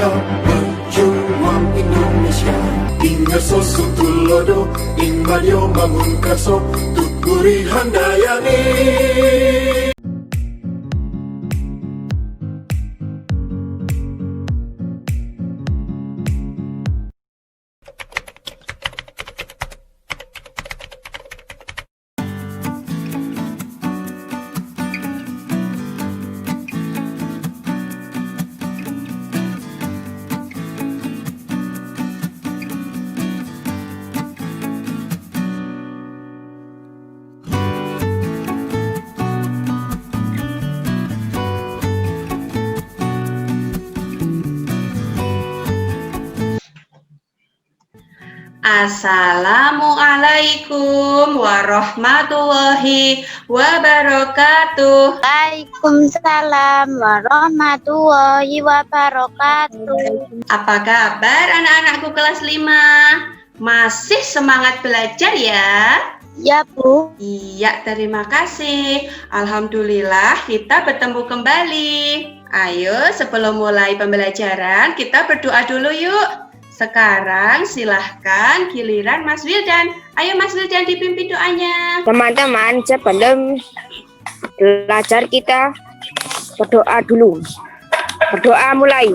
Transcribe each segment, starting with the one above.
kita berjuang Indonesia. Ingat sosok tulodo, ing madio bangun kaso, tuturi handayani. Assalamualaikum warahmatullahi wabarakatuh. Waalaikumsalam warahmatullahi wabarakatuh. Apa kabar anak-anakku kelas 5? Masih semangat belajar ya? Ya, Bu. Iya, terima kasih. Alhamdulillah kita bertemu kembali. Ayo sebelum mulai pembelajaran kita berdoa dulu yuk. Sekarang silahkan giliran Mas Wildan. Ayo Mas Wildan dipimpin doanya. Teman-teman, sebelum belajar kita berdoa dulu. Berdoa mulai.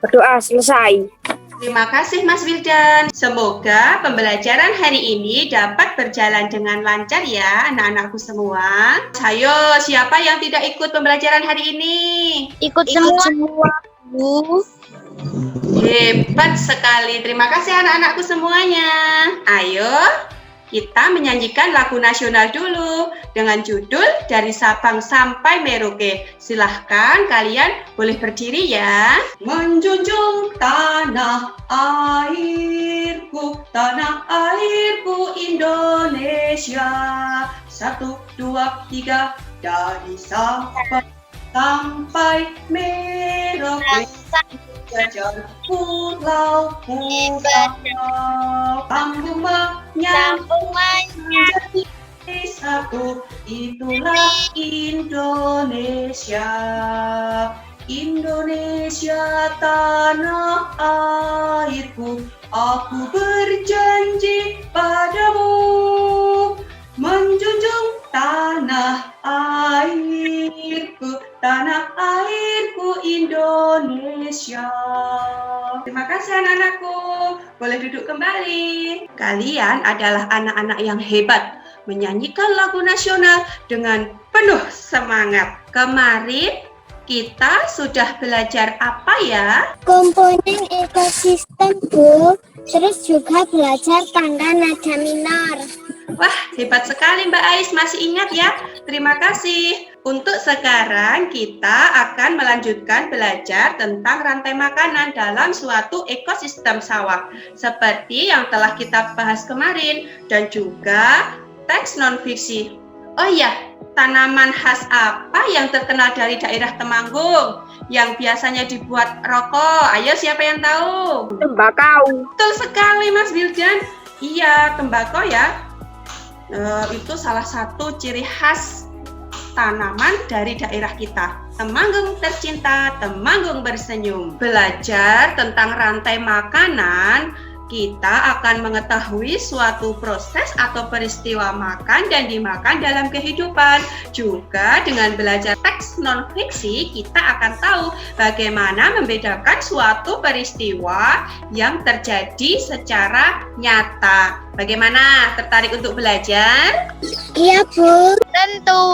Berdoa selesai. Terima kasih Mas Wildan. Semoga pembelajaran hari ini dapat berjalan dengan lancar ya anak-anakku semua. Ayo, siapa yang tidak ikut pembelajaran hari ini? Ikut semua, Bu. Hebat sekali. Terima kasih anak-anakku semuanya. Ayo, kita menyanyikan lagu nasional dulu dengan judul Dari Sabang Sampai Merauke. Silahkan kalian boleh berdiri ya. Menjunjung tanah airku Indonesia. 1, 2, 3 dari Sabang sampai Merauke. Jajar pulau sambung menyambung menjadi satu, itulah Indonesia. Indonesia tanah airku, aku berjanji padamu menjunjung tanah airku Indonesia. Terima kasih anak-anakku. Boleh duduk kembali. Kalian adalah anak-anak yang hebat, menyanyikan lagu nasional dengan penuh semangat. Kemarin kita sudah belajar apa ya? Komponen ekosistem, Bu. Terus juga belajar tangga nada minor. Wah, hebat sekali Mbak Ais, masih ingat ya? Terima kasih. Untuk sekarang kita akan melanjutkan belajar tentang rantai makanan dalam suatu ekosistem sawah. Seperti yang telah kita bahas kemarin dan juga teks non-fiksi. Oh iya, tanaman khas apa yang terkenal dari daerah Temanggung? Yang biasanya dibuat rokok. Ayo siapa yang tahu? Tembakau. Betul sekali Mas Wildan. Iya, tembakau ya. Itu salah satu ciri khas tanaman dari daerah kita. Temanggung tercinta, Temanggung bersenyum. Belajar tentang rantai makanan, kita akan mengetahui suatu proses atau peristiwa makan dan dimakan dalam kehidupan. Juga dengan belajar teks non-fiksi, kita akan tahu bagaimana membedakan suatu peristiwa yang terjadi secara nyata. Bagaimana? Tertarik untuk belajar? Iya, Bu. Tentu.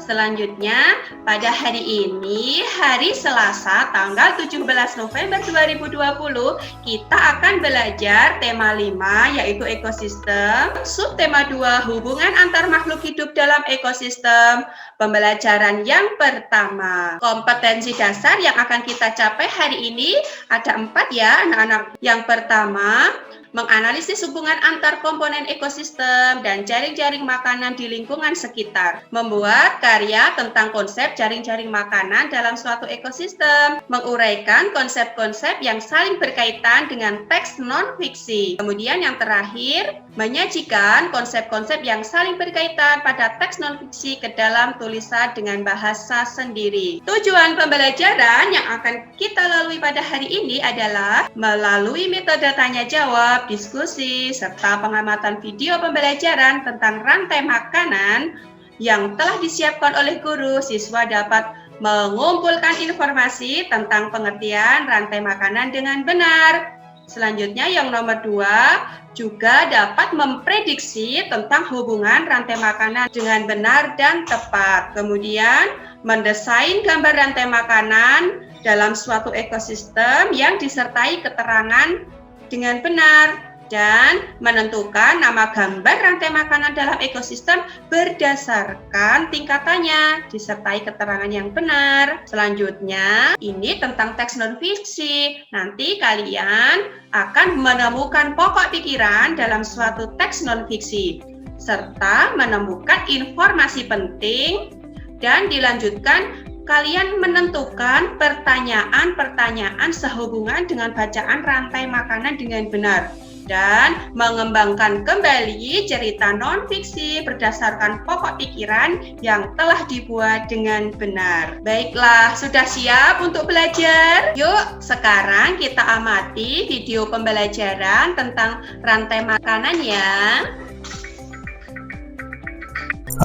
Selanjutnya, pada hari ini, hari Selasa, tanggal 17 November 2020, kita akan belajar tema 5, yaitu ekosistem. Subtema 2, hubungan antar makhluk hidup dalam ekosistem. Pembelajaran yang pertama, kompetensi dasar yang akan kita capai hari ini ada 4 ya, anak-anak. Yang pertama, menganalisis hubungan antar komponen ekosistem dan jaring-jaring makanan di lingkungan sekitar, membuat karya tentang konsep jaring-jaring makanan dalam suatu ekosistem, menguraikan konsep-konsep yang saling berkaitan dengan teks non-fiksi. Kemudian yang terakhir, menyajikan konsep-konsep yang saling berkaitan pada teks non-fiksi ke dalam tulisan dengan bahasa sendiri. Tujuan pembelajaran yang akan kita lalui pada hari ini adalah melalui metode tanya jawab, diskusi, serta pengamatan video pembelajaran tentang rantai makanan yang telah disiapkan oleh guru, siswa dapat mengumpulkan informasi tentang pengertian rantai makanan dengan benar. Selanjutnya yang nomor 2, juga dapat memprediksi tentang hubungan rantai makanan dengan benar dan tepat. Kemudian mendesain gambar rantai makanan dalam suatu ekosistem yang disertai keterangan dengan benar dan menentukan nama gambar rantai makanan dalam ekosistem berdasarkan tingkatannya disertai keterangan yang benar. Selanjutnya, ini tentang teks non-fiksi. Nanti kalian akan menemukan pokok pikiran dalam suatu teks non-fiksi serta menemukan informasi penting dan dilanjutkan kalian menentukan pertanyaan-pertanyaan sehubungan dengan bacaan rantai makanan dengan benar dan mengembangkan kembali cerita non-fiksi berdasarkan pokok pikiran yang telah dibuat dengan benar. Baiklah, sudah siap untuk belajar? Yuk, sekarang kita amati video pembelajaran tentang rantai makanan ya.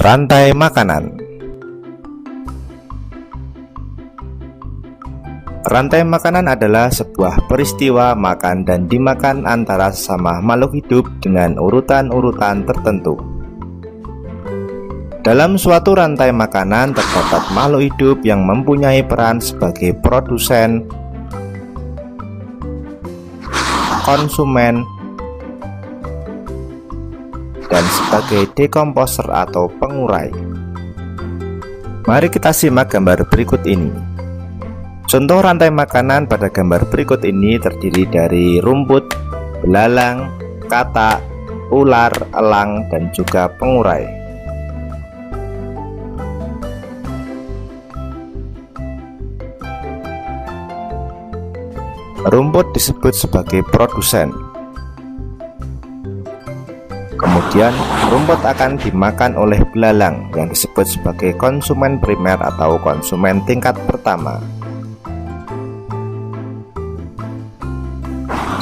Rantai makanan. Rantai makanan adalah sebuah peristiwa makan dan dimakan antara sesama makhluk hidup dengan urutan-urutan tertentu. Dalam suatu rantai makanan terdapat makhluk hidup yang mempunyai peran sebagai produsen, konsumen, dan sebagai dekomposer atau pengurai. Mari kita simak gambar berikut ini. Contoh rantai makanan pada gambar berikut ini terdiri dari rumput, belalang, katak, ular, elang, dan juga pengurai. Rumput disebut sebagai produsen. Kemudian rumput akan dimakan oleh belalang yang disebut sebagai konsumen primer atau konsumen tingkat pertama.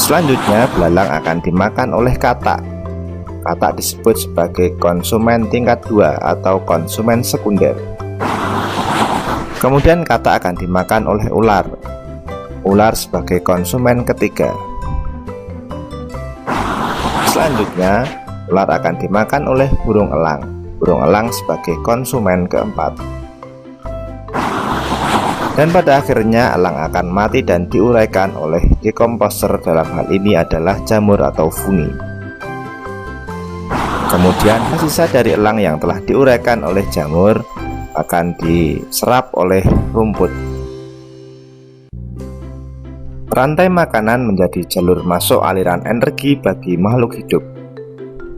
Selanjutnya, belalang akan dimakan oleh katak. Katak disebut sebagai konsumen tingkat 2 atau konsumen sekunder. Kemudian katak akan dimakan oleh ular. Ular sebagai konsumen ketiga. Selanjutnya, ular akan dimakan oleh burung elang. Burung elang sebagai konsumen keempat. Dan pada akhirnya elang akan mati dan diuraikan oleh dekomposer, dalam hal ini adalah jamur atau fungi. Kemudian sisa dari elang yang telah diuraikan oleh jamur akan diserap oleh rumput. Rantai makanan menjadi jalur masuk aliran energi bagi makhluk hidup.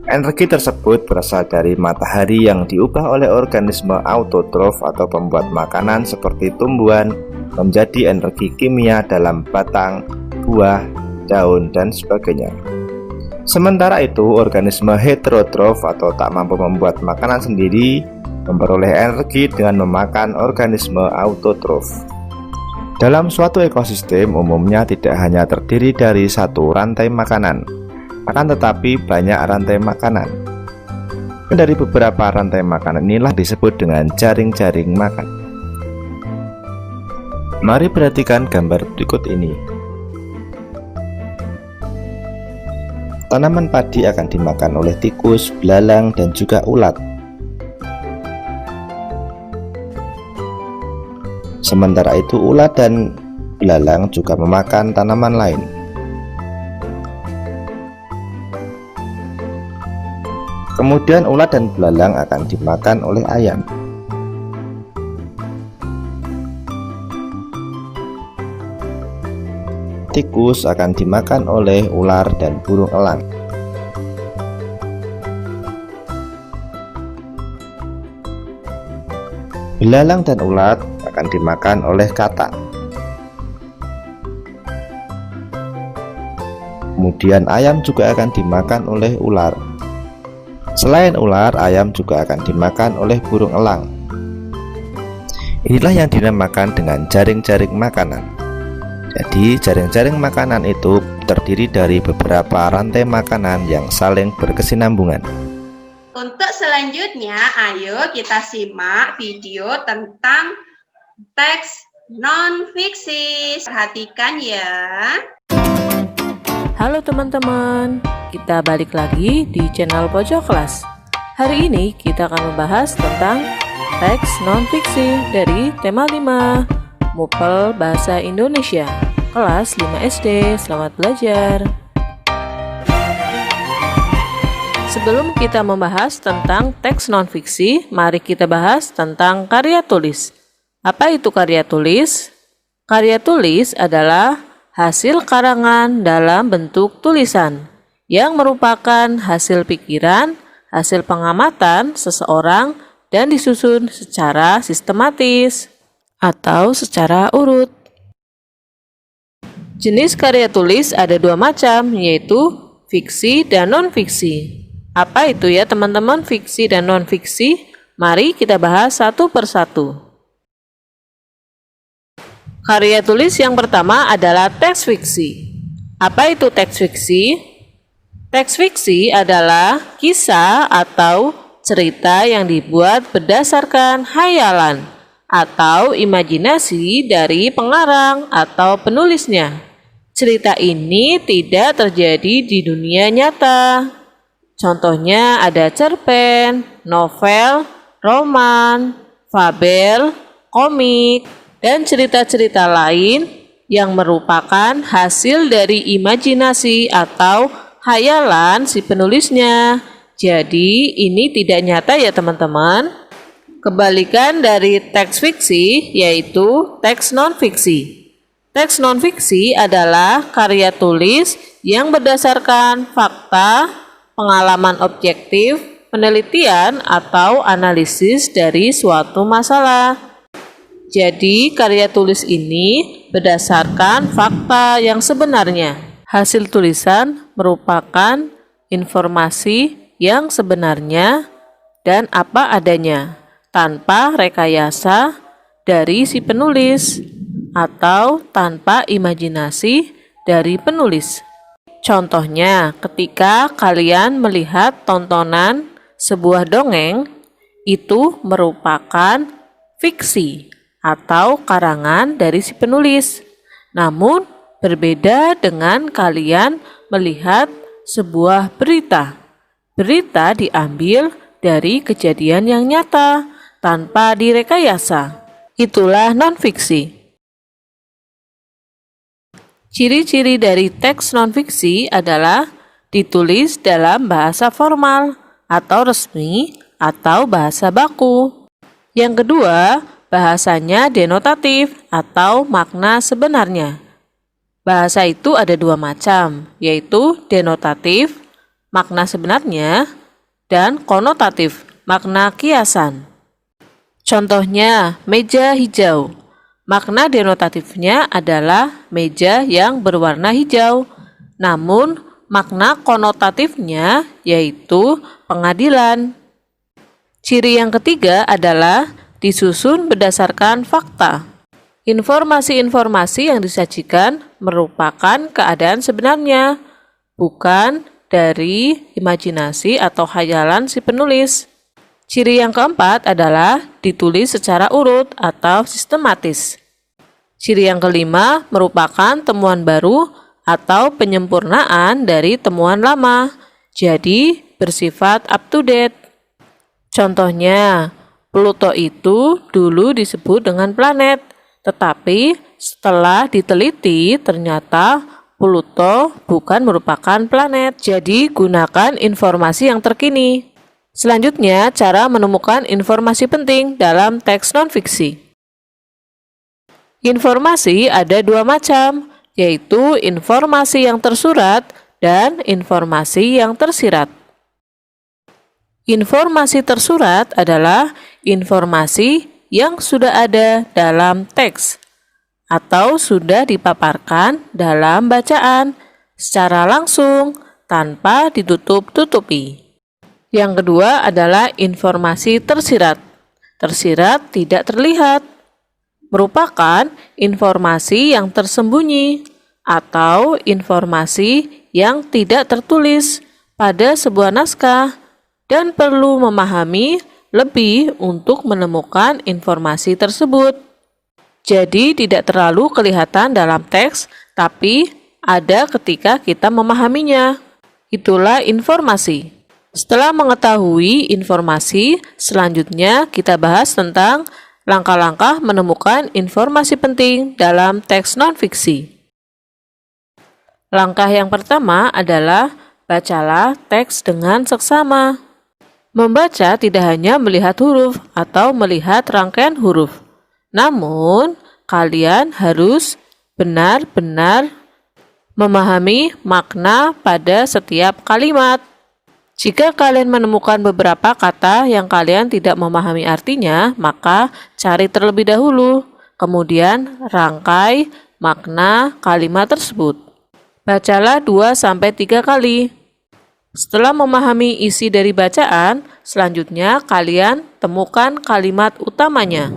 Energi tersebut berasal dari matahari yang diubah oleh organisme autotrof atau pembuat makanan seperti tumbuhan menjadi energi kimia dalam batang, buah, daun, dan sebagainya. Sementara itu, organisme heterotrof atau tak mampu membuat makanan sendiri memperoleh energi dengan memakan organisme autotrof. Dalam suatu ekosistem umumnya tidak hanya terdiri dari satu rantai makanan, akan tetapi banyak rantai makanan. Dari beberapa rantai makanan inilah disebut dengan jaring-jaring makan. Mari perhatikan gambar berikut ini. Tanaman padi akan dimakan oleh tikus, belalang, dan juga ulat. Sementara itu ulat dan belalang juga memakan tanaman lain. Kemudian ulat dan belalang akan dimakan oleh ayam. tikus akan dimakan oleh ular dan burung elang. Belalang dan ulat akan dimakan oleh katak. Kemudian ayam juga akan dimakan oleh ular. Selain ular, ayam juga akan dimakan oleh burung elang. Inilah yang dinamakan dengan jaring-jaring makanan. Jadi jaring-jaring makanan itu terdiri dari beberapa rantai makanan yang saling berkesinambungan. Untuk selanjutnya, ayo kita simak video tentang teks non-fiksi. Perhatikan ya. Halo teman-teman, kita balik lagi di channel Pojok Kelas. Hari ini kita akan membahas tentang teks non-fiksi dari tema 5, MUPEL Bahasa Indonesia, kelas 5 SD. Selamat belajar. Sebelum kita membahas tentang teks non-fiksi, mari kita bahas tentang karya tulis. Apa itu karya tulis? Karya tulis adalah hasil karangan dalam bentuk tulisan yang merupakan hasil pikiran, hasil pengamatan seseorang dan disusun secara sistematis atau secara urut. Jenis karya tulis ada dua macam, yaitu fiksi dan non-fiksi. Apa itu ya teman-teman, fiksi dan non-fiksi? Mari kita bahas satu persatu. Karya tulis yang pertama adalah teks fiksi. Apa itu teks fiksi? Teks fiksi adalah kisah atau cerita yang dibuat berdasarkan hayalan atau imajinasi dari pengarang atau penulisnya. Cerita ini tidak terjadi di dunia nyata. Contohnya ada cerpen, novel, roman, fabel, komik, dan cerita-cerita lain yang merupakan hasil dari imajinasi atau hayalan si penulisnya. Jadi ini tidak nyata ya teman-teman. Kebalikan dari teks fiksi yaitu teks non-fiksi. Teks non-fiksi adalah karya tulis yang berdasarkan fakta, pengalaman objektif, penelitian, atau analisis dari suatu masalah. Jadi, karya tulis ini berdasarkan fakta yang sebenarnya. Hasil tulisan merupakan informasi yang sebenarnya dan apa adanya, tanpa rekayasa dari si penulis atau tanpa imajinasi dari penulis. Contohnya, ketika kalian melihat tontonan sebuah dongeng, itu merupakan fiksi atau karangan dari si penulis. Namun, berbeda dengan kalian melihat sebuah berita. Berita diambil dari kejadian yang nyata, tanpa direkayasa. Itulah non-fiksi. Ciri-ciri dari teks non-fiksi adalah ditulis dalam bahasa formal atau resmi atau bahasa baku. Yang kedua, bahasanya denotatif atau makna sebenarnya. Bahasa itu ada dua macam, yaitu denotatif, makna sebenarnya, dan konotatif, makna kiasan. Contohnya, meja hijau. Makna denotatifnya adalah meja yang berwarna hijau, namun makna konotatifnya yaitu pengadilan. Ciri yang ketiga adalah disusun berdasarkan fakta. Informasi-informasi yang disajikan merupakan keadaan sebenarnya, bukan dari imajinasi atau khayalan si penulis. Ciri yang keempat adalah ditulis secara urut atau sistematis. Ciri yang kelima merupakan temuan baru atau penyempurnaan dari temuan lama, jadi bersifat up to date. Contohnya, Pluto itu dulu disebut dengan planet, tetapi setelah diteliti ternyata Pluto bukan merupakan planet. Jadi gunakan informasi yang terkini. Selanjutnya, cara menemukan informasi penting dalam teks non-fiksi. Informasi ada dua macam, yaitu informasi yang tersurat dan informasi yang tersirat. Informasi tersurat adalah informasi yang sudah ada dalam teks atau sudah dipaparkan dalam bacaan secara langsung tanpa ditutup-tutupi. Yang kedua adalah informasi tersirat. Tersirat tidak terlihat, merupakan informasi yang tersembunyi atau informasi yang tidak tertulis pada sebuah naskah dan perlu memahami lebih untuk menemukan informasi tersebut. Jadi tidak terlalu kelihatan dalam teks, tapi ada ketika kita memahaminya. Itulah informasi. Setelah mengetahui informasi, selanjutnya kita bahas tentang langkah-langkah menemukan informasi penting dalam teks non-fiksi. Langkah yang pertama adalah bacalah teks dengan seksama. Membaca tidak hanya melihat huruf atau melihat rangkaian huruf, namun kalian harus benar-benar memahami makna pada setiap kalimat. Jika kalian menemukan beberapa kata yang kalian tidak memahami artinya, maka cari terlebih dahulu, kemudian rangkai makna kalimat tersebut. Bacalah 2-3 kali. Setelah memahami isi dari bacaan, selanjutnya kalian temukan kalimat utamanya.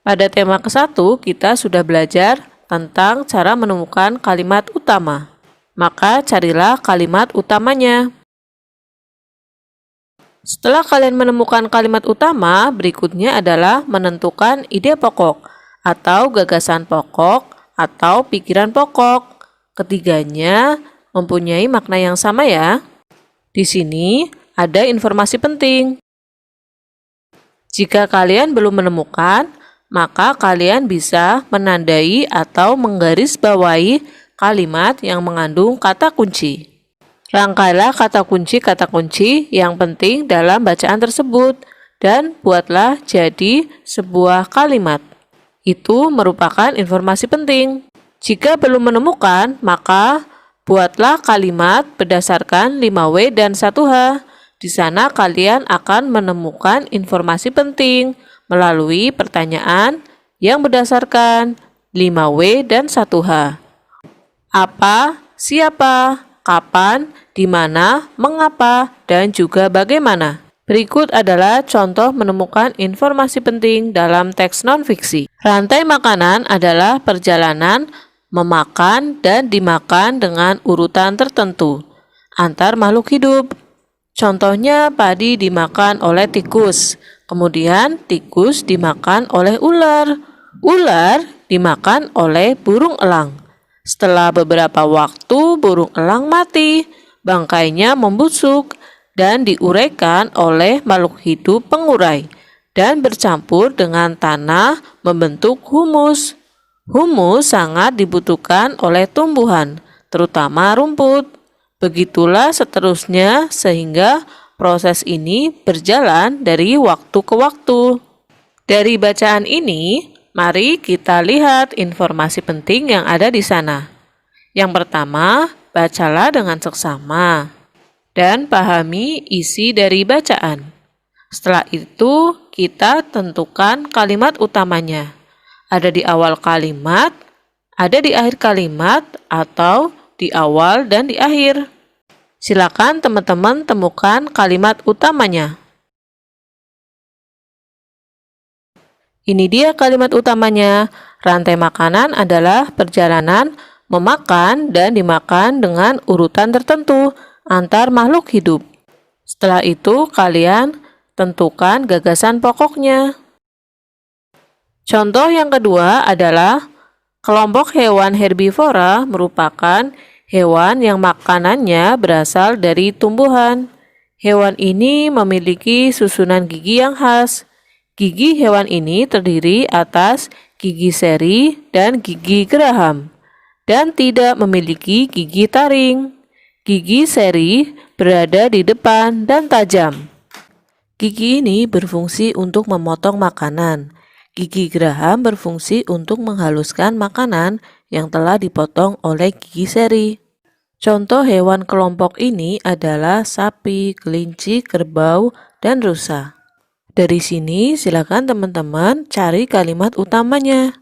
Pada tema ke-1, kita sudah belajar tentang cara menemukan kalimat utama. Maka carilah kalimat utamanya. Setelah kalian menemukan kalimat utama, berikutnya adalah menentukan ide pokok atau gagasan pokok atau pikiran pokok. Ketiganya mempunyai makna yang sama ya. Di sini ada informasi penting. Jika kalian belum menemukan, maka kalian bisa menandai atau menggarisbawahi kalimat yang mengandung kata kunci. Rangkailah kata kunci yang penting dalam bacaan tersebut dan buatlah jadi sebuah kalimat. Itu merupakan informasi penting. Jika belum menemukan, maka buatlah kalimat berdasarkan 5W dan 1H. Di sana kalian akan menemukan informasi penting melalui pertanyaan yang berdasarkan 5W dan 1H. Apa, siapa, kapan, di mana, mengapa, dan juga bagaimana. Berikut adalah contoh menemukan informasi penting dalam teks non-fiksi. Rantai makanan adalah perjalanan memakan dan dimakan dengan urutan tertentu antar makhluk hidup. Contohnya, padi dimakan oleh tikus, kemudian tikus dimakan oleh ular, ular dimakan oleh burung elang. Setelah beberapa waktu, burung elang mati, bangkainya membusuk dan diuraikan oleh makhluk hidup pengurai dan bercampur dengan tanah membentuk humus. Humus sangat dibutuhkan oleh tumbuhan, terutama rumput. Begitulah seterusnya sehingga proses ini berjalan dari waktu ke waktu. Dari bacaan ini, mari kita lihat informasi penting yang ada di sana. Yang pertama, bacalah dengan seksama dan pahami isi dari bacaan. Setelah itu, kita tentukan kalimat utamanya. Ada di awal kalimat, ada di akhir kalimat, atau di awal dan di akhir. Silakan teman-teman temukan kalimat utamanya. Ini dia kalimat utamanya. Rantai makanan adalah perjalanan memakan dan dimakan dengan urutan tertentu antar makhluk hidup. Setelah itu, kalian tentukan gagasan pokoknya. Contoh yang kedua adalah kelompok hewan herbivora merupakan hewan yang makanannya berasal dari tumbuhan. Hewan ini memiliki susunan gigi yang khas. Gigi hewan ini terdiri atas gigi seri dan gigi geraham, dan tidak memiliki gigi taring. Gigi seri berada di depan dan tajam. Gigi ini berfungsi untuk memotong makanan. Gigi geraham berfungsi untuk menghaluskan makanan yang telah dipotong oleh gigi seri. Contoh hewan kelompok ini adalah sapi, kelinci, kerbau, dan rusa. Dari sini silakan teman-teman cari kalimat utamanya.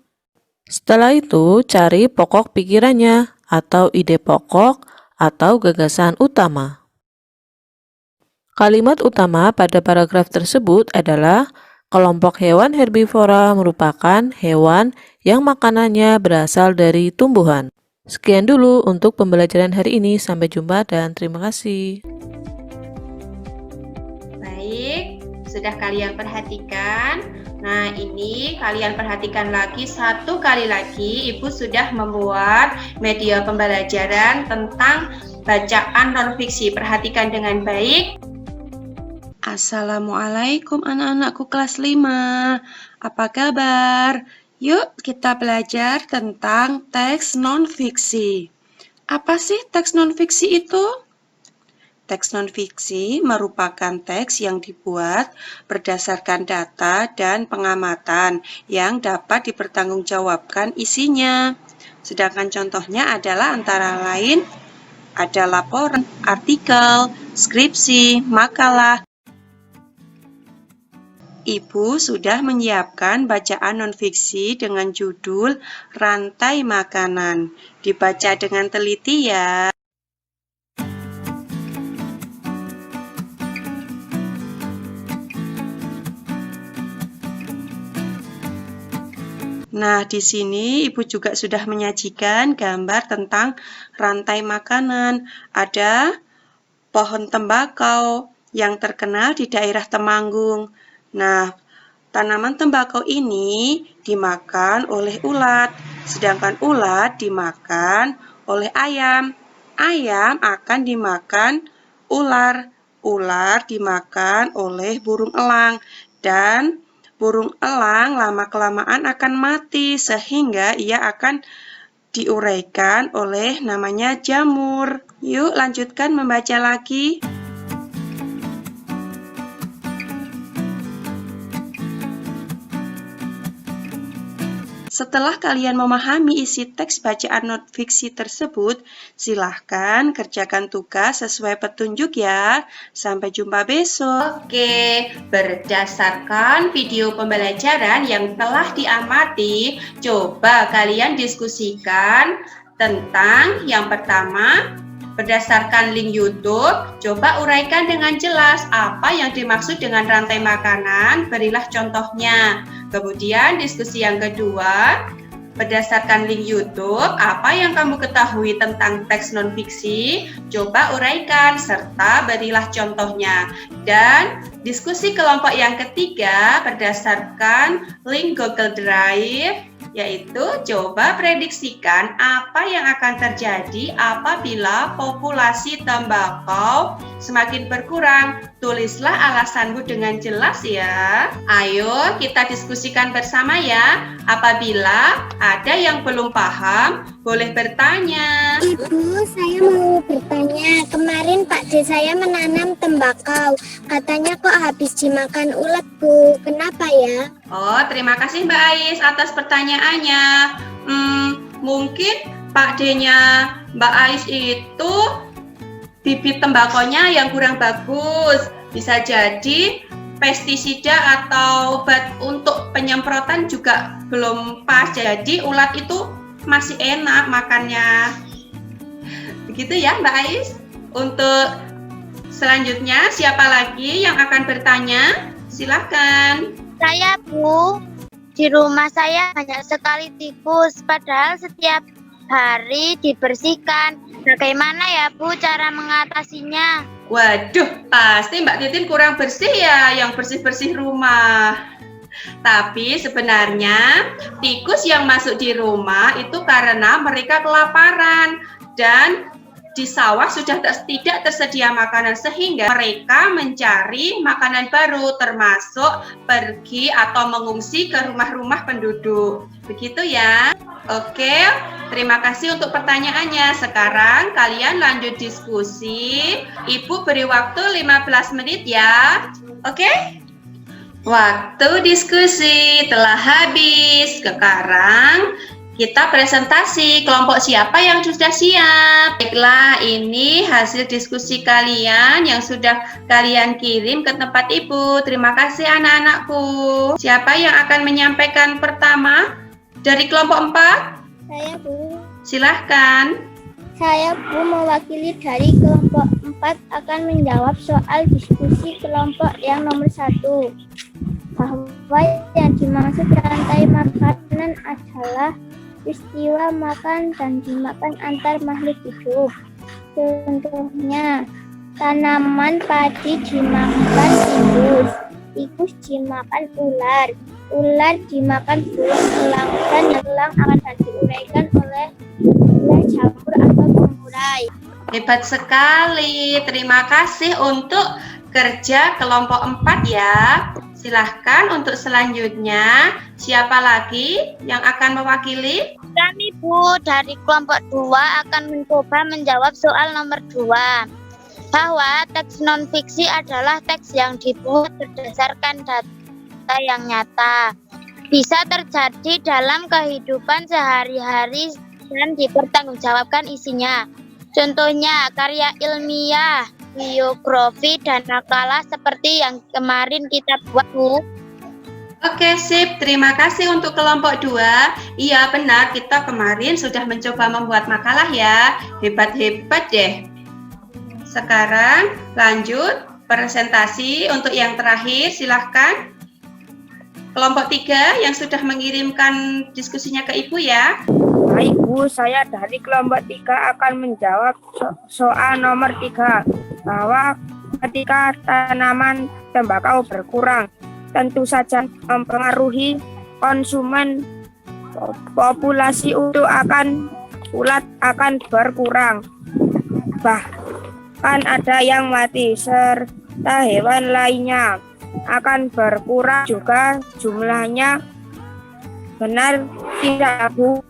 Setelah itu cari pokok pikirannya atau ide pokok atau gagasan utama. Kalimat utama pada paragraf tersebut adalah kelompok hewan herbivora merupakan hewan yang makanannya berasal dari tumbuhan. Sekian dulu untuk pembelajaran hari ini. Sampai jumpa dan terima kasih. Baik, sudah kalian perhatikan. Nah, ini kalian perhatikan lagi, satu kali lagi Ibu sudah membuat media pembelajaran tentang bacaan non-fiksi. Perhatikan dengan baik. Assalamualaikum anak-anakku kelas 5. Apa kabar? Yuk kita belajar tentang teks non-fiksi. Apa sih teks non-fiksi itu? Teks non-fiksi merupakan teks yang dibuat berdasarkan data dan pengamatan yang dapat dipertanggungjawabkan isinya. Sedangkan contohnya adalah antara lain ada laporan, artikel, skripsi, makalah. Ibu sudah menyiapkan bacaan non-fiksi dengan judul Rantai Makanan. Dibaca dengan teliti ya. Nah, di sini Ibu juga sudah menyajikan gambar tentang rantai makanan. Ada pohon tembakau yang terkenal di daerah Temanggung. Nah, tanaman tembakau ini dimakan oleh ulat, sedangkan ulat dimakan oleh ayam. Ayam akan dimakan ular, ular dimakan oleh burung elang, dan burung elang lama-kelamaan akan mati sehingga ia akan diuraikan oleh namanya jamur. Yuk lanjutkan membaca lagi. Setelah kalian memahami isi teks bacaan non-fiksi tersebut, silahkan kerjakan tugas sesuai petunjuk ya. Sampai jumpa besok. Oke, berdasarkan video pembelajaran yang telah diamati, coba kalian diskusikan tentang yang pertama, berdasarkan link YouTube, coba uraikan dengan jelas apa yang dimaksud dengan rantai makanan, berilah contohnya. Kemudian diskusi yang kedua, berdasarkan link YouTube, apa yang kamu ketahui tentang teks non-fiksi, coba uraikan serta berilah contohnya. Dan diskusi kelompok yang ketiga, berdasarkan link Google Drive, yaitu coba prediksikan apa yang akan terjadi apabila populasi tembakau semakin berkurang. Tulislah alasanmu dengan jelas ya. Ayo kita diskusikan bersama ya. Apabila ada yang belum paham, boleh bertanya. Ibu, saya mau bertanya. Kemarin Pak D saya menanam tembakau. Katanya kok habis dimakan ulat, Bu. Kenapa ya? Oh, terima kasih Mbak Ais atas pertanyaannya. Mungkin Pak D-nya Mbak Ais itu bibit tembakonya yang kurang bagus. Bisa jadi pestisida atau obat untuk penyemprotan juga belum pas. Jadi ulat itu masih enak makannya. Begitu ya Mbak Ais. Untuk selanjutnya siapa lagi yang akan bertanya? Silakan. Saya, Bu, di rumah saya banyak sekali tikus, padahal setiap hari dibersihkan. Bagaimana ya, Bu, cara mengatasinya? Waduh, pasti Mbak Titin kurang bersih ya, yang bersih-bersih rumah. Tapi sebenarnya tikus yang masuk di rumah itu karena mereka kelaparan dan di sawah sudah tidak tersedia makanan sehingga mereka mencari makanan baru, termasuk pergi atau mengungsi ke rumah-rumah penduduk. Begitu ya. Oke, terima kasih untuk pertanyaannya. Sekarang kalian lanjut diskusi. Ibu beri waktu 15 menit ya. Oke? Waktu diskusi telah habis. Sekarang Kita presentasi kelompok siapa yang sudah siap. Baiklah, ini hasil diskusi kalian yang sudah kalian kirim ke tempat Ibu. Terima kasih anak-anakku. Siapa yang akan menyampaikan pertama dari kelompok 4? Saya, Bu. Silahkan. Saya, Bu, mewakili dari kelompok 4 akan menjawab soal diskusi kelompok yang nomor 1. Bahwa yang dimaksud rantai makanan adalah peristiwa makan dan dimakan antar makhluk hidup. Contohnya, tanaman padi dimakan tikus, tikus dimakan ular, ular dimakan belang, dan belang akan diuraikan oleh jamur atau pengurai. Hebat sekali. Terima kasih untuk kerja kelompok 4 ya. Silahkan untuk selanjutnya. Siapa lagi yang akan mewakili? Kami, Bu, dari kelompok 2 akan mencoba menjawab soal nomor 2. Bahwa teks non-fiksi adalah teks yang dibuat berdasarkan data yang nyata. Bisa terjadi dalam kehidupan sehari-hari dan dipertanggungjawabkan isinya. Contohnya karya ilmiah, biografi, dan makalah seperti yang kemarin kita buat, Bu. Oke, sip. Terima kasih untuk kelompok 2. Iya, benar. Kita kemarin sudah mencoba membuat makalah ya. Hebat-hebat deh. Sekarang lanjut presentasi untuk yang terakhir. Silahkan. Kelompok 3 yang sudah mengirimkan diskusinya ke Ibu ya. Baik, Bu, saya dari kelompok 3 akan menjawab soal nomor 3, bahwa ketika tanaman tembakau berkurang, tentu saja mempengaruhi konsumen populasi ulat akan berkurang. Bahkan ada yang mati, serta hewan lainnya akan berkurang juga jumlahnya. Benar tidak, Bu?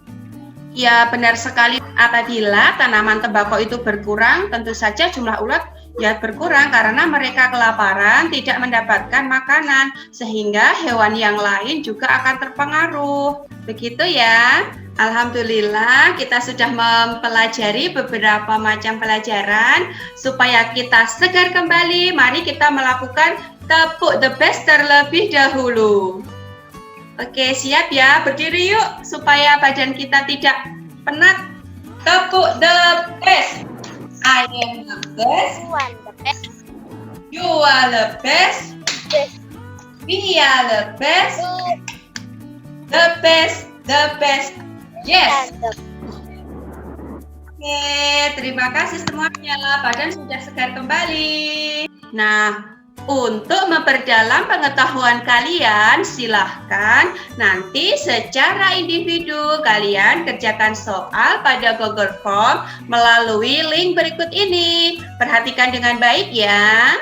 Ya, benar sekali. Apabila tanaman tembakau itu berkurang, tentu saja jumlah ulat ya berkurang karena mereka kelaparan, tidak mendapatkan makanan, sehingga hewan yang lain juga akan terpengaruh. Begitu ya. Alhamdulillah, kita sudah mempelajari beberapa macam pelajaran. Supaya kita segar kembali, mari kita melakukan tepuk the best terlebih dahulu. Oke, siap ya? Berdiri yuk, supaya badan kita tidak penat. Tepuk the best. I am the best. You are the best. We are the best. The best, the best. Yes. Oke, terima kasih semuanya. Badan sudah segar kembali. Nah, untuk memperdalam pengetahuan kalian, silahkan nanti secara individu kalian kerjakan soal pada Google Form melalui link berikut ini. Perhatikan dengan baik ya.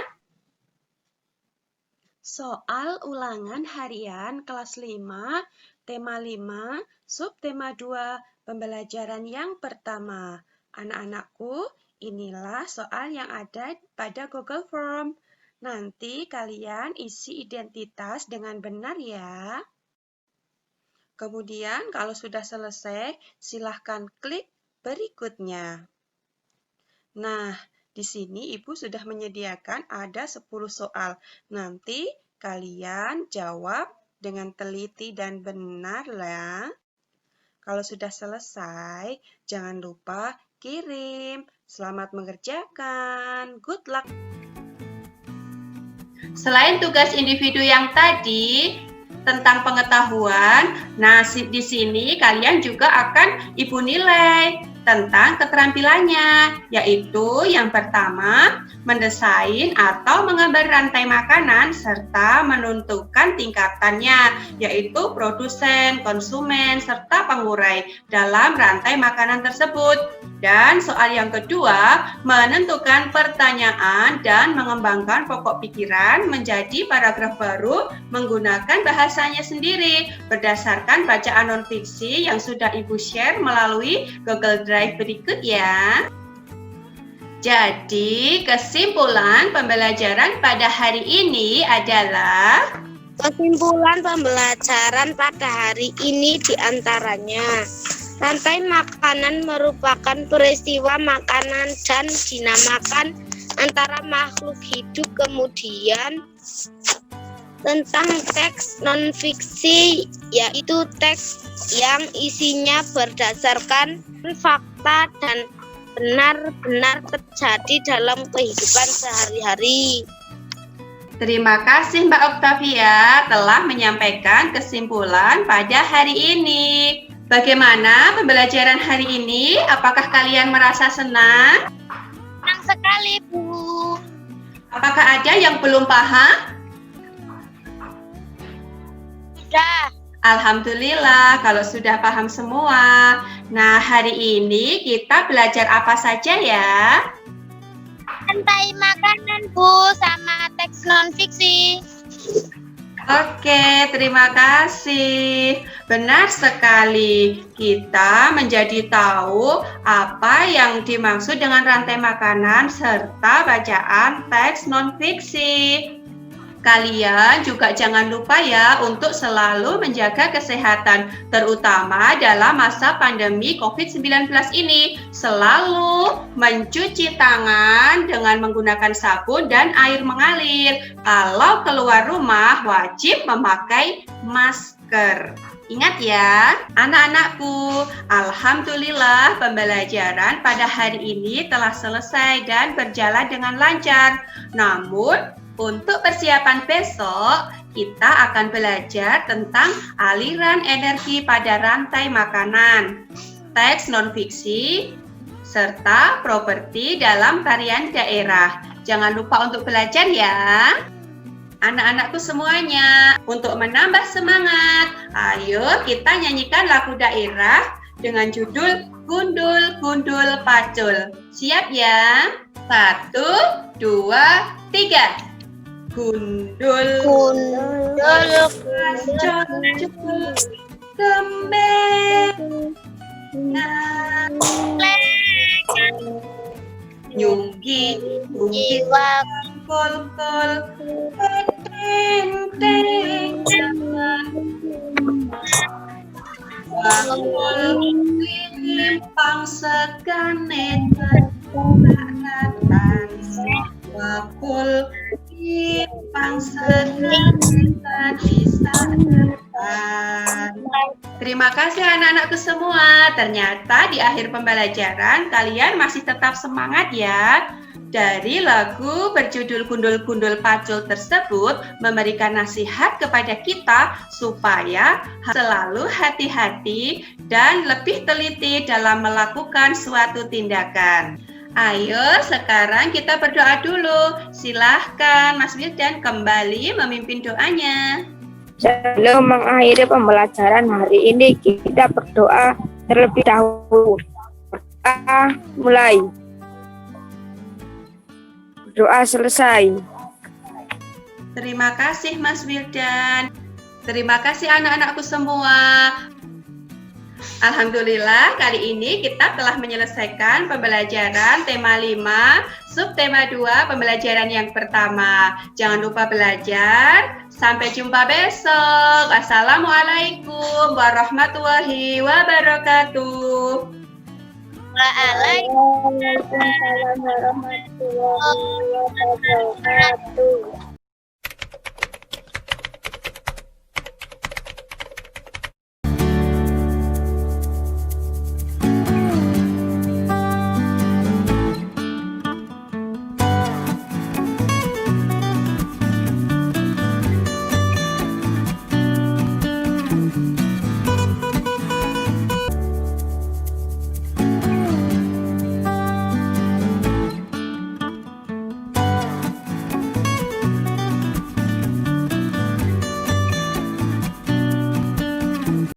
Soal ulangan harian kelas 5, tema 5, subtema 2, pembelajaran yang pertama. Anak-anakku, inilah soal yang ada pada Google Form. Nanti kalian isi identitas dengan benar ya. Kemudian kalau sudah selesai, silahkan klik berikutnya. Nah, di sini Ibu sudah menyediakan ada 10 soal. Nanti kalian jawab dengan teliti dan benar ya. Kalau sudah selesai, jangan lupa kirim. Selamat mengerjakan. Good luck. Selain tugas individu yang tadi tentang pengetahuan, nah di sini kalian juga akan Ibu nilai tentang keterampilannya, yaitu yang pertama, mendesain atau menggambar rantai makanan serta menentukan tingkatannya, yaitu produsen, konsumen, serta pengurai dalam rantai makanan tersebut. Dan soal yang kedua, menentukan pertanyaan dan mengembangkan pokok pikiran menjadi paragraf baru menggunakan bahasanya sendiri berdasarkan bacaan non-fiksi yang sudah Ibu share melalui Google Drive berikut ya. Jadi, kesimpulan pembelajaran pada hari ini adalah Kesimpulan pembelajaran pada hari ini diantaranya Rantai makanan merupakan peristiwa makanan dan dinamakan antara makhluk hidup. Kemudian tentang teks non-fiksi, yaitu teks yang isinya berdasarkan fakta dan benar-benar terjadi dalam kehidupan sehari-hari. Terima kasih Mbak Octavia telah menyampaikan kesimpulan pada hari ini. Bagaimana pembelajaran hari ini? Apakah kalian merasa senang? Senang sekali, Bu. Apakah ada yang belum paham? Sudah. Alhamdulillah kalau sudah paham semua. Nah, hari ini kita belajar apa saja ya? Rantai makanan, Bu, sama teks non-fiksi. Oke, terima kasih. Benar sekali. Kita menjadi tahu apa yang dimaksud dengan rantai makanan serta bacaan teks non-fiksi. Kalian juga jangan lupa ya untuk selalu menjaga kesehatan, terutama dalam masa pandemi COVID-19 ini. Selalu mencuci tangan dengan menggunakan sabun dan air mengalir. Kalau keluar rumah, wajib memakai masker. Ingat ya, anak-anakku, alhamdulillah pembelajaran pada hari ini telah selesai dan berjalan dengan lancar. Namun, untuk persiapan besok, kita akan belajar tentang aliran energi pada rantai makanan, teks non-fiksi, serta properti dalam tarian daerah. Jangan lupa untuk belajar ya. Anak-anakku semuanya, untuk menambah semangat, ayo kita nyanyikan lagu daerah dengan judul Gundul Gundul Pacul. Siap ya? 1, 2, 3. Gundul pacul kembang nyunggi kol teng limpang segane teratan wakul limpang segane disadaran. Terima kasih anak-anakku semua. Ternyata di akhir pembelajaran kalian masih tetap semangat ya. Dari lagu berjudul Gundul-Gundul Pacul tersebut memberikan nasihat kepada kita supaya selalu hati-hati dan lebih teliti dalam melakukan suatu tindakan. Ayo sekarang kita berdoa dulu. Silahkan Mas Wildan kembali memimpin doanya. Sebelum mengakhiri pembelajaran hari ini, kita berdoa terlebih dahulu. Berdoa mulai. Doa selesai. Terima kasih Mas Wildan. Terima kasih anak-anakku semua. Alhamdulillah kali ini kita telah menyelesaikan pembelajaran tema 5, subtema 2 pembelajaran yang pertama. Jangan lupa belajar. Sampai jumpa besok. Assalamualaikum warahmatullahi wabarakatuh. Waalaikumsalam warahmatullahi wabarakatuh.